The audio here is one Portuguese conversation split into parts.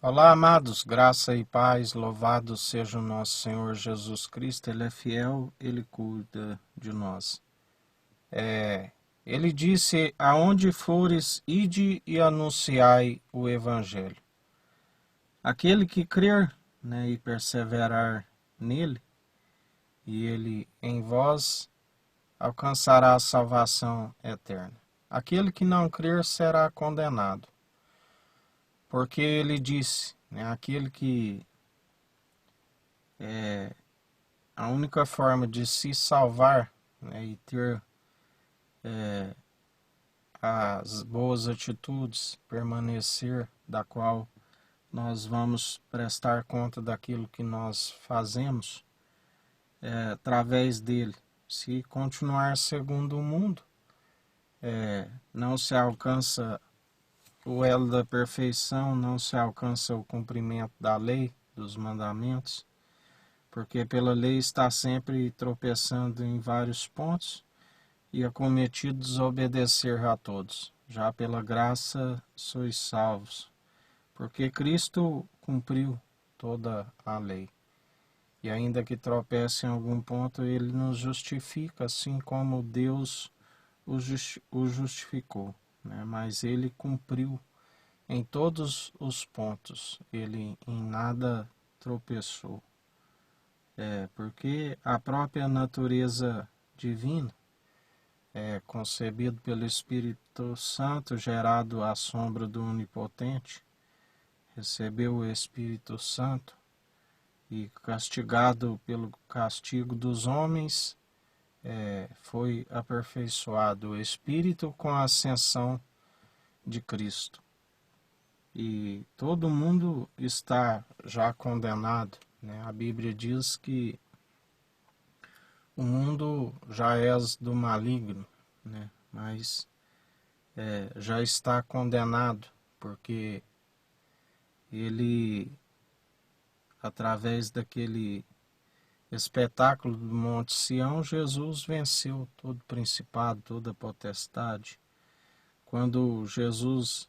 Olá, amados, graça e paz, louvado seja o nosso Senhor Jesus Cristo, Ele é fiel, Ele cuida de nós. Ele disse, aonde fores, ide e anunciai o Evangelho. Aquele que crer, e perseverar nele, e ele em vós, alcançará a salvação eterna. Aquele que não crer será condenado, porque ele disse, aquele que a única forma de se salvar, e ter as boas atitudes, permanecer, da qual nós vamos prestar conta daquilo que nós fazemos através dele. Se continuar segundo o mundo, não se alcança o elo da perfeição, não se alcança o cumprimento da lei, dos mandamentos, porque pela lei está sempre tropeçando em vários pontos e é cometido desobedecer a todos. Já pela graça sois salvos, porque Cristo cumpriu toda a lei. E ainda que tropece em algum ponto, ele nos justifica, assim como Deus o justificou. Mas ele cumpriu em todos os pontos, ele em nada tropeçou. Porque a própria natureza divina, concebido pelo Espírito Santo, gerado à sombra do Onipotente, recebeu o Espírito Santo e castigado pelo castigo dos homens, foi aperfeiçoado o Espírito com a ascensão de Cristo. E todo mundo está já condenado. A Bíblia diz que o mundo já é do maligno, mas já está condenado, porque ele, através daquele espetáculo do Monte Sião, Jesus venceu todo principado, toda potestade. Quando Jesus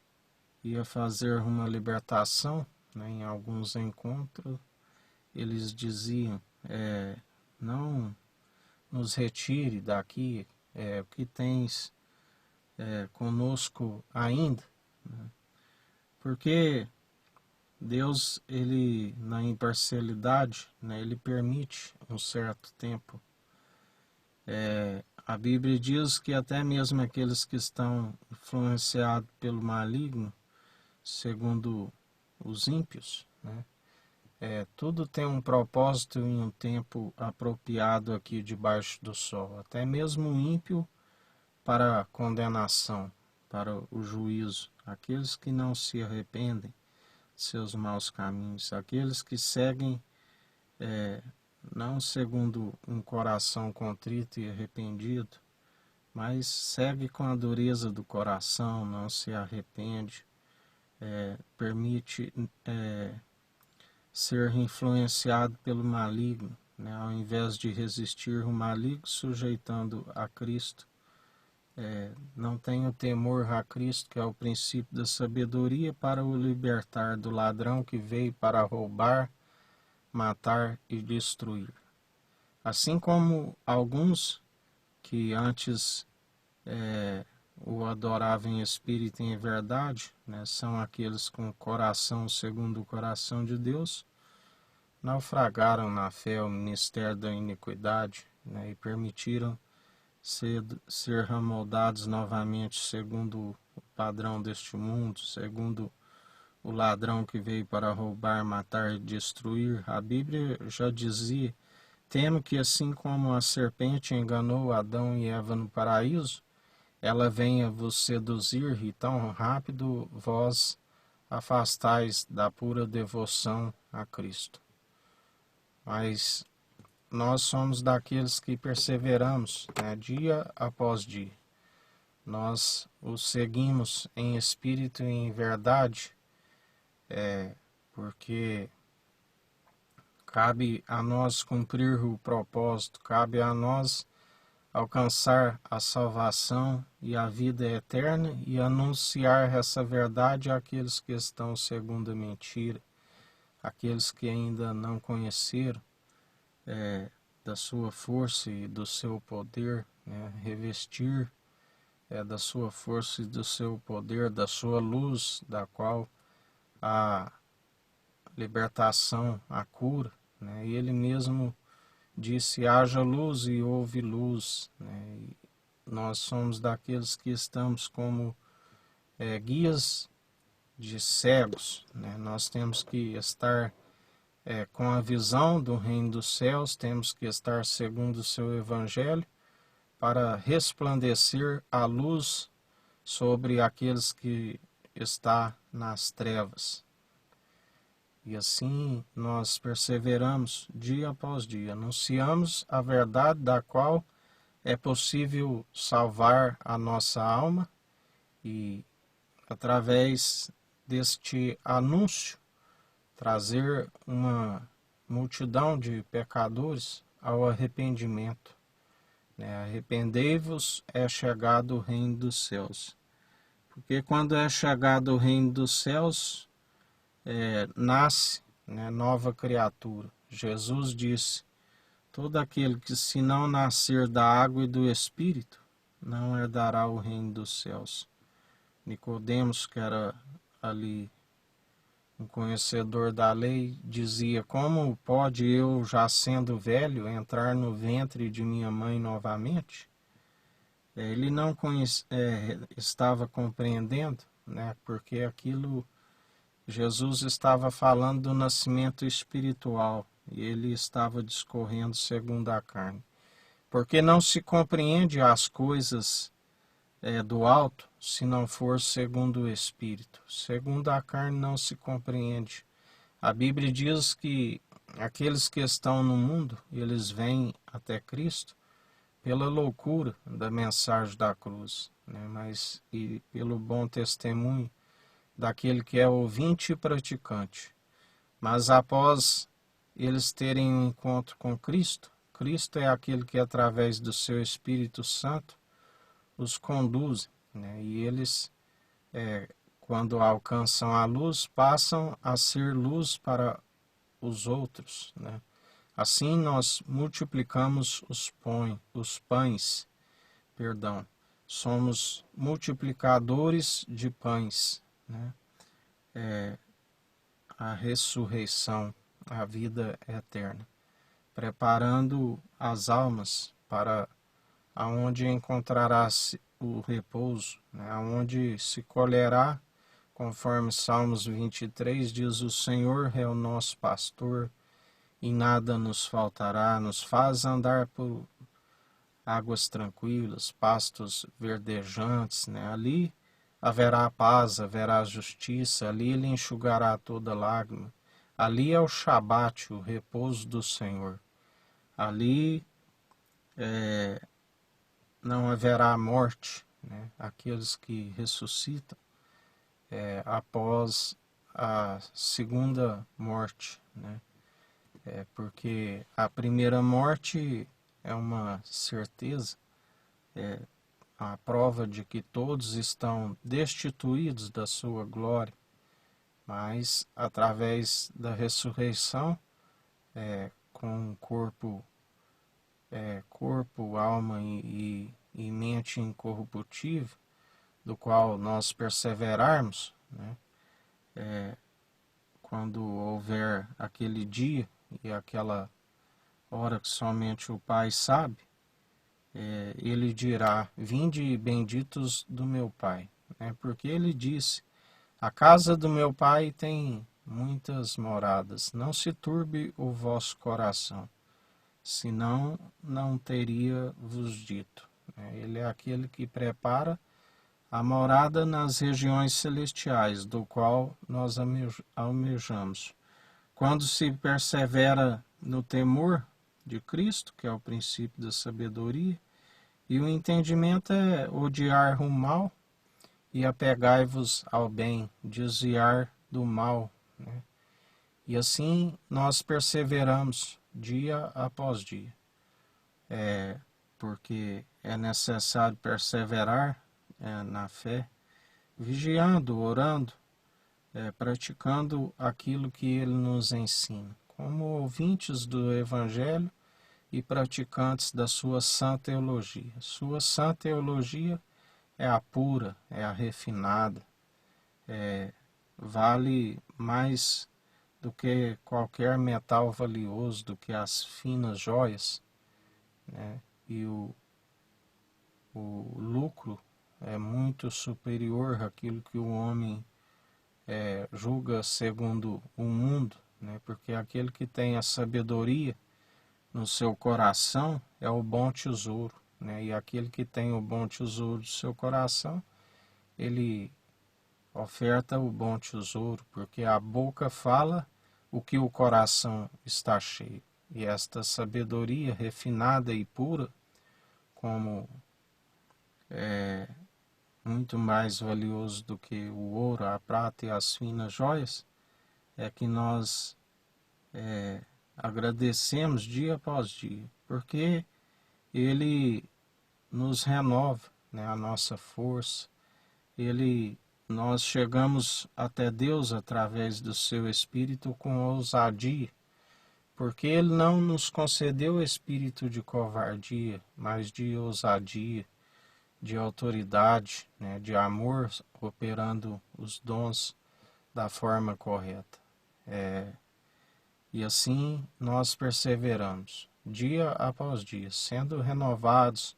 ia fazer uma libertação, em alguns encontros, eles diziam, não nos retire daqui, o que tens conosco ainda, porque Deus, ele na imparcialidade, ele permite um certo tempo. A Bíblia diz que até mesmo aqueles que estão influenciados pelo maligno, segundo os ímpios, tudo tem um propósito e um tempo apropriado aqui debaixo do sol. Até mesmo o ímpio para a condenação, para o juízo. Aqueles que não se arrependem de seus maus caminhos. Aqueles que seguem, não segundo um coração contrito e arrependido, mas segue com a dureza do coração, não se arrepende, permite ser influenciado pelo maligno, ao invés de resistir o maligno, sujeitando a Cristo. Não tem o temor a Cristo, que é o princípio da sabedoria, para o libertar do ladrão que veio para roubar, matar e destruir. Assim como alguns que antes o adoravam em espírito e em verdade, são aqueles com o coração segundo o coração de Deus, naufragaram na fé o ministério da iniquidade, e permitiram ser amoldados novamente segundo o padrão deste mundo, segundo o ladrão que veio para roubar, matar e destruir. A Bíblia já dizia, temo que assim como a serpente enganou Adão e Eva no paraíso, ela venha vos seduzir e tão rápido vós afastais da pura devoção a Cristo. Mas nós somos daqueles que perseveramos, dia após dia. Nós o seguimos em espírito e em verdade, porque cabe a nós cumprir o propósito, cabe a nós alcançar a salvação e a vida eterna e anunciar essa verdade àqueles que estão segundo a mentira, aqueles que ainda não conheceram da sua força e do seu poder, né? Revestir da sua força e do seu poder, da sua luz, da qual a libertação, a cura, né? E ele mesmo disse: haja luz e houve luz, né? E nós somos daqueles que estamos como guias de cegos, né? Nós temos que estar com a visão do reino dos céus, temos que estar segundo o seu evangelho para resplandecer a luz sobre aqueles que está nas trevas. E assim nós perseveramos dia após dia, anunciamos a verdade da qual é possível salvar a nossa alma e, através deste anúncio, trazer uma multidão de pecadores ao arrependimento. Arrependei-vos, é chegado o reino dos céus. Porque quando é chegado o reino dos céus, nasce, nova criatura. Jesus disse: todo aquele que se não nascer da água e do Espírito, não herdará o reino dos céus. Nicodemos, que era ali um conhecedor da lei, dizia: como pode eu, já sendo velho, entrar no ventre de minha mãe novamente? Ele não estava compreendendo, porque aquilo, Jesus estava falando do nascimento espiritual e ele estava discorrendo segundo a carne. Porque não se compreende as coisas do alto se não for segundo o Espírito. Segundo a carne não se compreende. A Bíblia diz que aqueles que estão no mundo, eles vêm até Cristo pela loucura da mensagem da cruz, mas e pelo bom testemunho daquele que é ouvinte e praticante. Mas após eles terem um encontro com Cristo, Cristo é aquele que, através do seu Espírito Santo, os conduz, e eles, quando alcançam a luz, passam a ser luz para os outros. Assim nós multiplicamos os pães, somos multiplicadores de pães, a ressurreição, a vida eterna, preparando as almas para aonde encontrará o repouso, aonde se colherá, conforme Salmos 23 diz: o Senhor é o nosso pastor e nada nos faltará, nos faz andar por águas tranquilas, pastos verdejantes, ali haverá paz, haverá justiça, ali ele enxugará toda lágrima. Ali é o Shabat, o repouso do Senhor. Ali não haverá morte, aqueles que ressuscitam após a segunda morte, porque a primeira morte é uma certeza, a prova de que todos estão destituídos da sua glória, mas através da ressurreição, com corpo, alma e mente incorruptível, do qual nós perseverarmos, quando houver aquele dia e aquela hora que somente o Pai sabe, ele dirá: vinde benditos do meu Pai, porque ele disse: a casa do meu Pai tem muitas moradas, não se turbe o vosso coração, senão não teria vos dito. Ele é aquele que prepara a morada nas regiões celestiais, do qual nós almejamos. Quando se persevera no temor de Cristo, que é o princípio da sabedoria, e o entendimento é odiar o mal e apegai-vos ao bem, desviar do mal. E assim nós perseveramos dia após dia. Porque é necessário perseverar na fé, vigiando, orando, praticando aquilo que ele nos ensina, como ouvintes do Evangelho e praticantes da sua sã teologia. Sua sã teologia é a pura, é a refinada, vale mais do que qualquer metal valioso, do que as finas joias, né? E o lucro é muito superior àquilo que o homem julga segundo o mundo, né? Porque aquele que tem a sabedoria no seu coração é o bom tesouro, né? E aquele que tem o bom tesouro do seu coração, ele oferta o bom tesouro, porque a boca fala o que o coração está cheio. E esta sabedoria refinada e pura, como muito mais valioso do que o ouro, a prata e as finas joias, é que nós agradecemos dia após dia, porque ele nos renova, né, a nossa força. Nós chegamos até Deus através do seu Espírito com ousadia, porque ele não nos concedeu espírito de covardia, mas de ousadia, de autoridade, né, de amor, operando os dons da forma correta. E assim nós perseveramos, dia após dia, sendo renovados,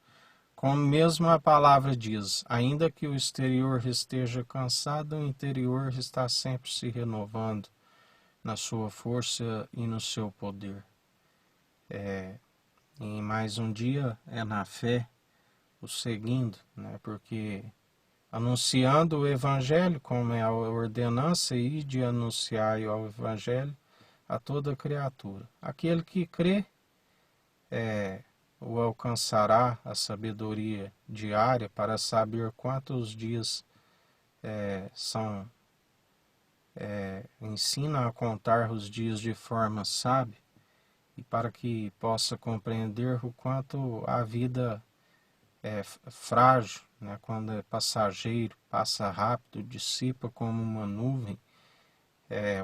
como mesmo a palavra diz, ainda que o exterior esteja cansado, o interior está sempre se renovando na sua força e no seu poder. E mais um dia é na fé, o seguindo, né? Porque anunciando o Evangelho, como é a ordenança, e de anunciar o Evangelho a toda criatura. Aquele que crê o alcançará a sabedoria diária para saber quantos dias ensina a contar os dias de forma sábia, e para que possa compreender o quanto a vida é frágil, né? Quando é passageiro, passa rápido, dissipa como uma nuvem,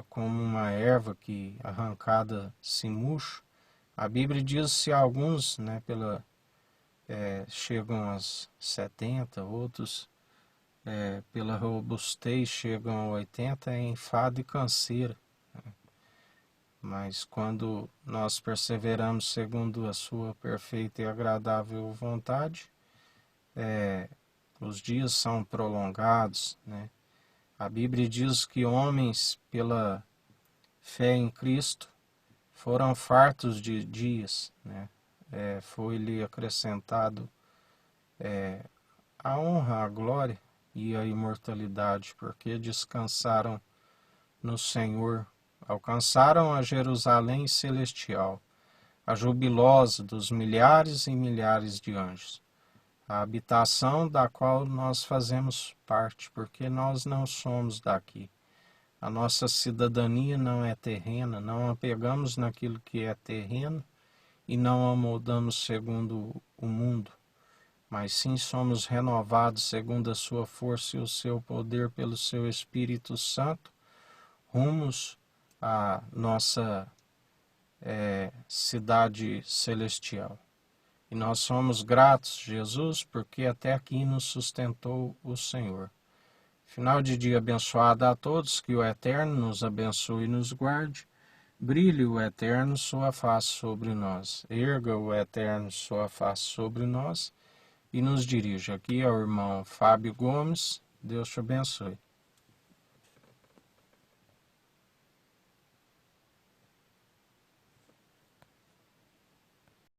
como uma erva que arrancada se murcha. A Bíblia diz se alguns, né, chegam aos 70, outros pela robustez chegam a 80, é enfado e canseira. Mas quando nós perseveramos segundo a sua perfeita e agradável vontade, os dias são prolongados, né? A Bíblia diz que homens, pela fé em Cristo, foram fartos de dias, né? Foi-lhe acrescentado a honra, a glória e a imortalidade, porque descansaram no Senhor, alcançaram a Jerusalém celestial, a jubilosa dos milhares e milhares de anjos, a habitação da qual nós fazemos parte, porque nós não somos daqui. A nossa cidadania não é terrena, não apegamos naquilo que é terreno e não amoldamos segundo o mundo, mas sim somos renovados segundo a sua força e o seu poder pelo seu Espírito Santo, rumos à nossa cidade celestial. E nós somos gratos, Jesus, porque até aqui nos sustentou o Senhor. Final de dia abençoado a todos, que o Eterno nos abençoe e nos guarde. Brilhe o Eterno sua face sobre nós. Erga o Eterno sua face sobre nós e nos dirija. Aqui é o irmão Fábio Gomes. Deus te abençoe.